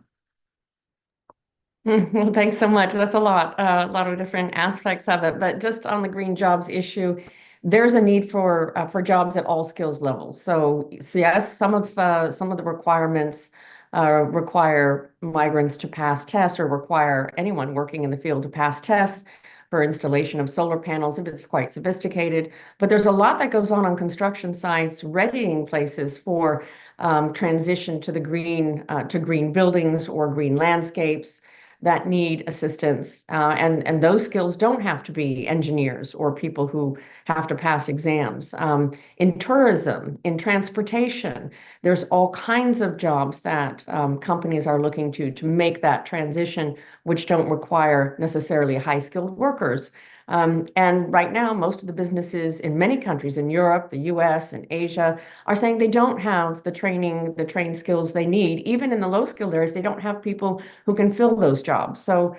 Well, thanks so much. That's a lot of different aspects of it. But just on the green jobs issue, there's a need for jobs at all skills levels. So yes, some of the requirements require migrants to pass tests, or require anyone working in the field to pass tests for installation of solar panels if it's quite sophisticated. But there's a lot that goes on construction sites, readying places for transition to the green buildings or green landscapes that need assistance. And those skills don't have to be engineers or people who have to pass exams. In tourism, in transportation, there's all kinds of jobs that companies are looking to make that transition, which don't require necessarily high-skilled workers. And right now, most of the businesses in many countries in Europe, the US, and Asia are saying they don't have the trained skills they need. Even in the low-skilled areas, they don't have people who can fill those jobs. So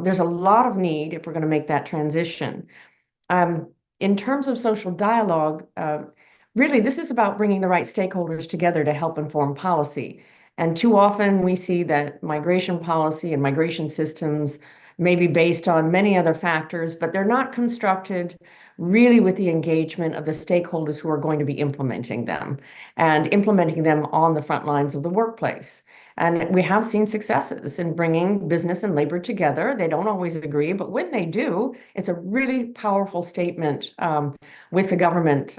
there's a lot of need if we're going to make that transition. In terms of social dialogue, really, this is about bringing the right stakeholders together to help inform policy. And too often we see that migration policy and migration systems may be based on many other factors, but they're not constructed really with the engagement of the stakeholders who are going to be implementing them, and implementing them on the front lines of the workplace. And we have seen successes in bringing business and labor together. They don't always agree, but when they do, it's a really powerful statement with the government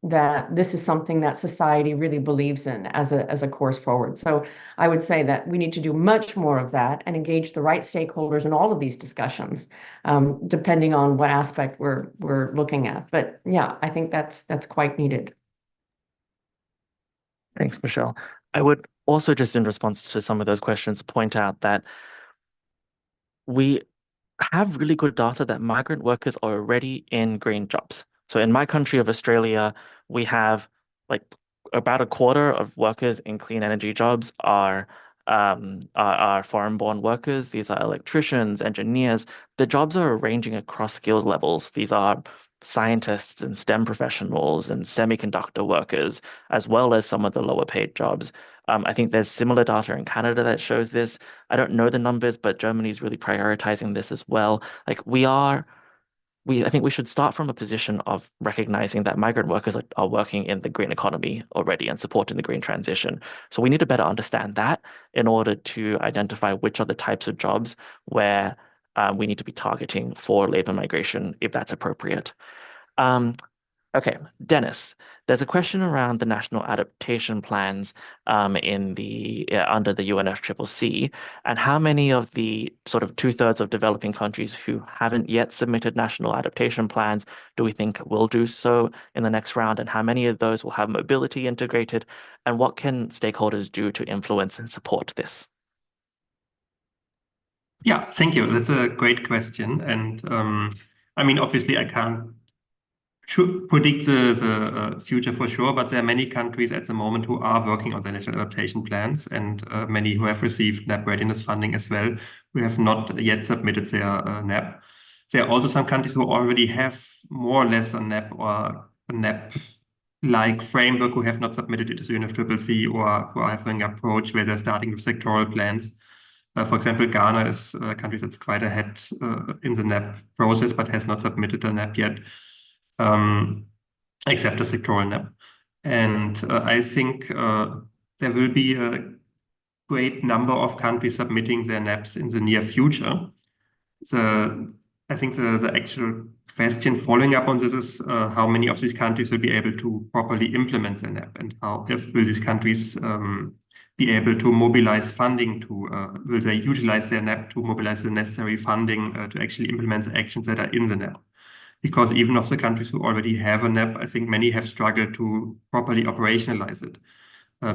that this is something that society really believes in as a course forward. So I would say that we need to do much more of that and engage the right stakeholders in all of these discussions, depending on what aspect we're looking at. But yeah, I think that's quite needed. Thanks, Michelle. I would also, just in response to some of those questions, point out that we have really good data that migrant workers are already in green jobs. So in my country of Australia, we have like about a quarter of workers in clean energy jobs are foreign-born workers. These are electricians, engineers. The jobs are ranging across skills levels. These are scientists and STEM professionals and semiconductor workers, as well as some of the lower paid jobs. I think there's similar data in Canada that shows this. I don't know the numbers, but Germany's really prioritizing this as well. Like I think we should start from a position of recognizing that migrant workers are working in the green economy already and supporting the green transition. So we need to better understand that in order to identify which are the types of jobs where we need to be targeting for labor migration if that's appropriate. Um, Okay, Dennis, there's a question around the national adaptation plans in the under the UNFCCC, and how many of the sort of two-thirds of developing countries who haven't yet submitted national adaptation plans do we think will do so in the next round, and how many of those will have mobility integrated, and what can stakeholders do to influence and support this? Yeah, thank you. That's a great question. And I mean, obviously, I can't predict the future for sure, but there are many countries at the moment who are working on their national adaptation plans, and many who have received NAP readiness funding as well, who have not yet submitted their NAP. There are also some countries who already have more or less a NAP or a NAP-like framework who have not submitted it to the UNFCCC or who are having an approach where they're starting with sectoral plans. For example, Ghana is a country that's quite ahead in the NAP process, but has not submitted a NAP yet. Except a sectoral NAP. And I think there will be a great number of countries submitting their NAPs in the near future. I think the actual question following up on this is how many of these countries will be able to properly implement their NAP, and how will these countries be able to mobilize funding will they utilize their NAP to mobilize the necessary funding to actually implement the actions that are in the NAP? Because even of the countries who already have a NAP, I think many have struggled to properly operationalize it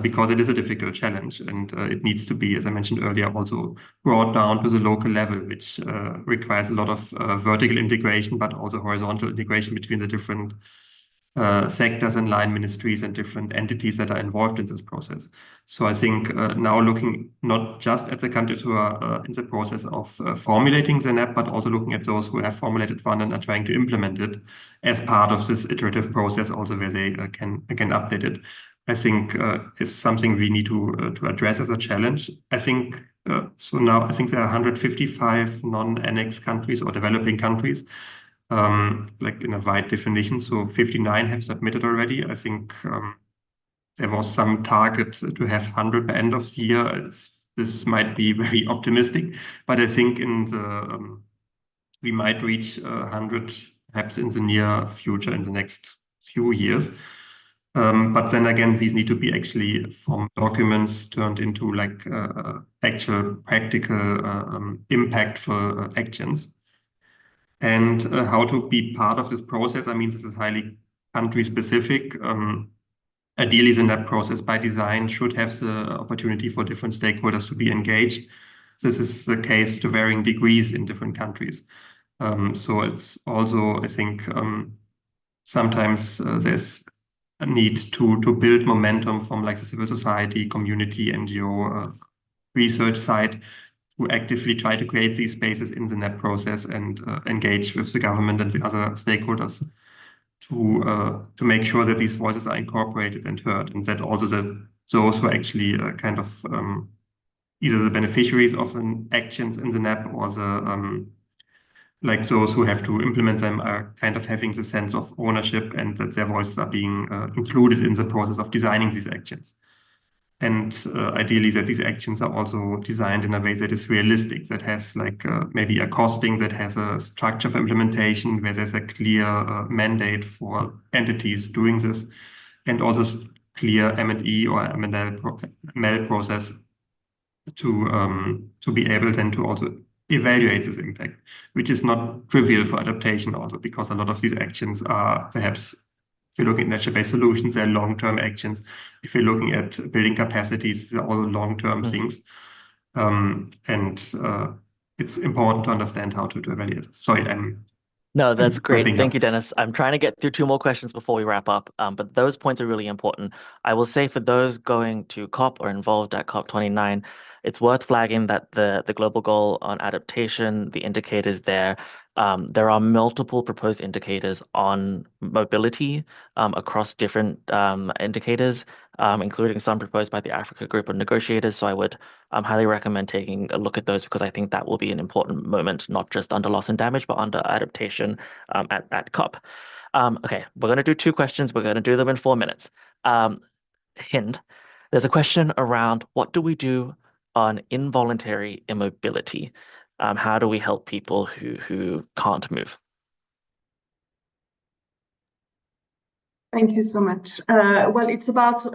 because it is a difficult challenge, and it needs to be, as I mentioned earlier, also brought down to the local level, which requires a lot of vertical integration, but also horizontal integration between the different sectors and line ministries and different entities that are involved in this process. So I think now looking not just at the countries who are in the process of formulating the NAP, but also looking at those who have formulated one and are trying to implement it as part of this iterative process, also where they can update it, I think is something we need to address as a challenge. I think so now I think there are 155 non-annex countries or developing countries. Like in a wide definition. So 59 have submitted already. I think there was some target to have 100 by end of the year. This might be very optimistic, but I think we might reach 100 perhaps in the near future, in the next few years. But then again, these need to be actually from documents turned into like actual practical impactful actions. And how to be part of this process. I mean, this is highly country specific. Ideally, the NAP process by design should have the opportunity for different stakeholders to be engaged. This is the case to varying degrees in different countries. So it's also, I think, sometimes there's a need to build momentum from like the civil society, community, NGO, research side, who actively try to create these spaces in the NAP process and engage with the government and the other stakeholders to make sure that these voices are incorporated and heard, and that also those who are actually kind of either the beneficiaries of the actions in the NAP or the like those who have to implement them are kind of having the sense of ownership, and that their voices are being included in the process of designing these actions. And ideally that these actions are also designed in a way that is realistic, that has like maybe a costing, that has a structure for implementation, where there's a clear mandate for entities doing this, and also clear M&E or ML process to be able then to also evaluate this impact, which is not trivial for adaptation also, because a lot of these actions are perhaps, if you're looking at nature-based solutions, they're long-term actions. If you're looking at building capacities, they're all long-term things. It's important to understand how to evaluate. Sorry, No, that's great. wrapping Thank up. you, Dennis. I'm trying to get through two more questions before we wrap up, but those points are really important. I will say for those going to COP or involved at COP29, it's worth flagging that the global goal on adaptation, the indicators there, There are multiple proposed indicators on mobility across different indicators, including some proposed by the Africa Group of Negotiators. So I would highly recommend taking a look at those because I think that will be an important moment, not just under loss and damage, but under adaptation at COP. Okay, we're going to do two questions. We're going to do them in 4 minutes. Hind, there's a question around what do we do on involuntary immobility? How do we help people who can't move? Thank you so much. Well, it's about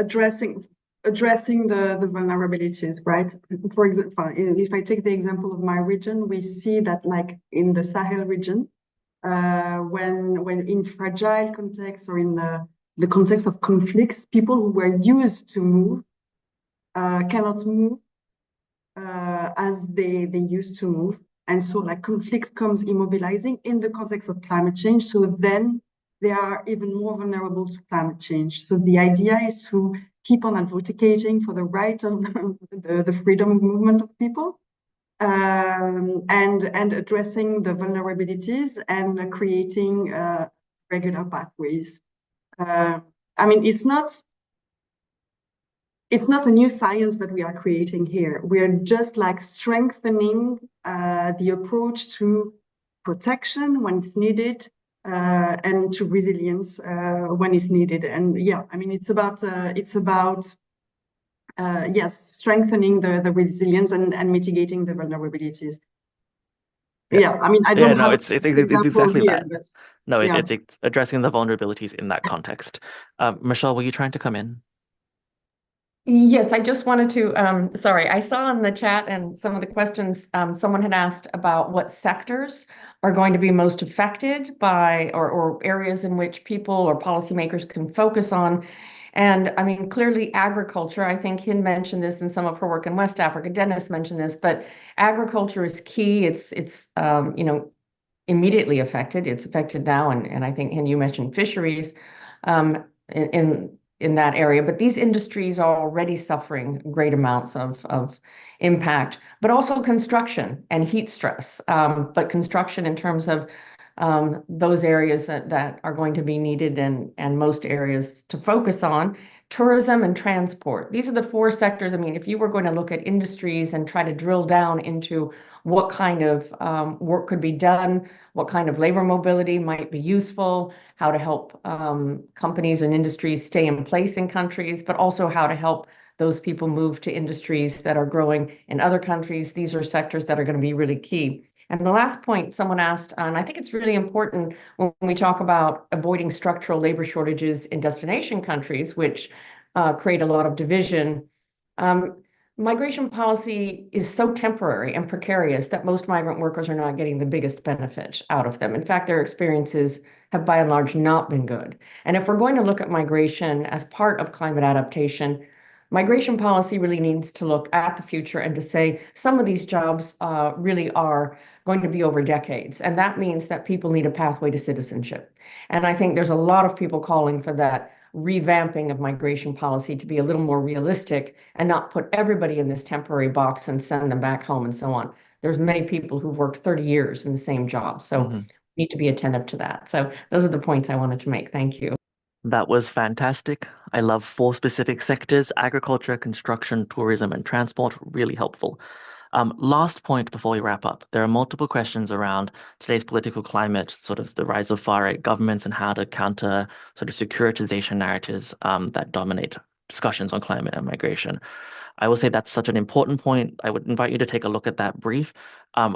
addressing the vulnerabilities, right? For example, if I take the example of my region, we see that like in the Sahel region, when in fragile contexts or in the context of conflicts, people who were used to move cannot move as they used to move. And so like conflict comes immobilizing in the context of climate change. So then they are even more vulnerable to climate change. So the idea is to keep on advocating for the right of the freedom of movement of people, and addressing the vulnerabilities and creating regular pathways. I mean, it's not a new science that we are creating here. We're just like strengthening the approach to protection when it's needed, and to resilience when it's needed. And yeah, I mean, it's about yes, strengthening the resilience and mitigating the vulnerabilities. Yeah, I mean, I don't have it's exactly here, that. but No, yeah. it's addressing the vulnerabilities in that context. Michelle, were you trying to come in? Yes, I just wanted to, sorry, I saw in the chat and some of the questions, someone had asked about what sectors are going to be most affected by, or areas in which people or policymakers can focus on. And I mean, clearly agriculture, I think Hind mentioned this in some of her work in West Africa, Dennis mentioned this, but agriculture is key. It's you know, immediately affected. It's affected now. And I think Hind, you mentioned fisheries, in that area, but these industries are already suffering great amounts of impact, but also construction and heat stress. But construction in terms of those areas that are going to be needed and most areas to focus on, tourism and transport. These are the 4 sectors. I mean, if you were going to look at industries and try to drill down into what kind of work could be done, what kind of labor mobility might be useful, how to help companies and industries stay in place in countries, but also how to help those people move to industries that are growing in other countries. These are sectors that are going to be really key. And the last point someone asked, and I think it's really important when we talk about avoiding structural labor shortages in destination countries, which create a lot of division. Migration policy is so temporary and precarious that most migrant workers are not getting the biggest benefit out of them. In fact, their experiences have by and large not been good. And if we're going to look at migration as part of climate adaptation, migration policy really needs to look at the future and to say some of these jobs really are going to be over decades. And that means that people need a pathway to citizenship. And I think there's a lot of people calling for that revamping of migration policy to be a little more realistic and not put everybody in this temporary box and send them back home and so on. There's many people who've worked 30 years in the same job. So we need to be attentive to that. So those are the points I wanted to make. Thank you. That was fantastic. I love 4 specific sectors: agriculture, construction, tourism, and transport. Really helpful. Last point before we wrap up. There are multiple questions around today's political climate, sort of the rise of far-right governments and how to counter sort of securitization narratives that dominate discussions on climate and migration. I will say that's such an important point. I would invite you to take a look at that brief.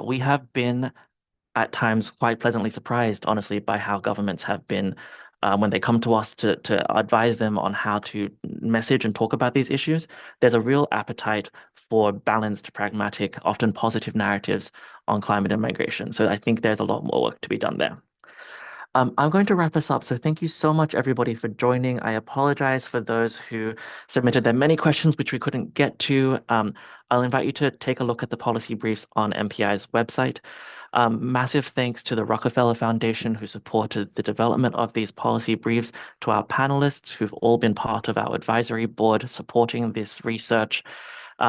We have been at times quite pleasantly surprised, honestly, by how governments have been when they come to us to advise them on how to message and talk about these issues. There's a real appetite for balanced, pragmatic, often positive narratives on climate and migration. So I think there's a lot more work to be done there. I'm going to wrap us up. So thank you so much, everybody, for joining. I apologize for those who submitted their many questions, which we couldn't get to. I'll invite you to take a look at the policy briefs on MPI's website. Massive thanks to the Rockefeller Foundation, who supported the development of these policy briefs, to our panelists who've all been part of our advisory board supporting this research.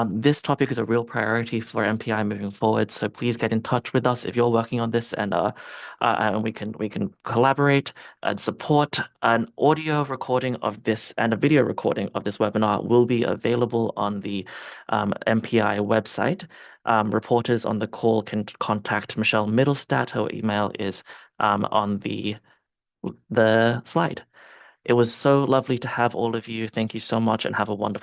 This topic is a real priority for MPI moving forward, so please get in touch with us if you're working on this, and we can collaborate and support. An audio recording of this and a video recording of this webinar will be available on the MPI website. Reporters on the call can contact Michelle Middlestat. Her email is on the slide. It was so lovely to have all of you. Thank you so much and have a wonderful